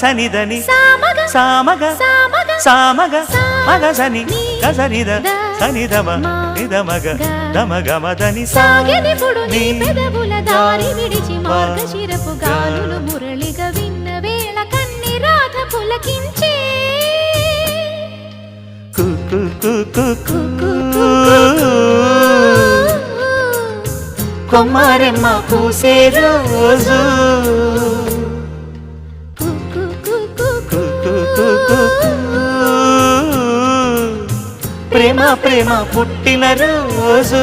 సనిదని సామగ సామగ మగ సని గసనిద సనిదమ నిదమగ దమగమదని సాగెదిపుడు నీ పెదవుల దారి విడిచి మార్గశిరపు గాలులు మురళిగా విన్న వేళ కన్ని రాధ పులకించే కొమ్మరెమ్మ పూసే రోజు ప్రేమ ప్రేమ పుట్టిన రోజు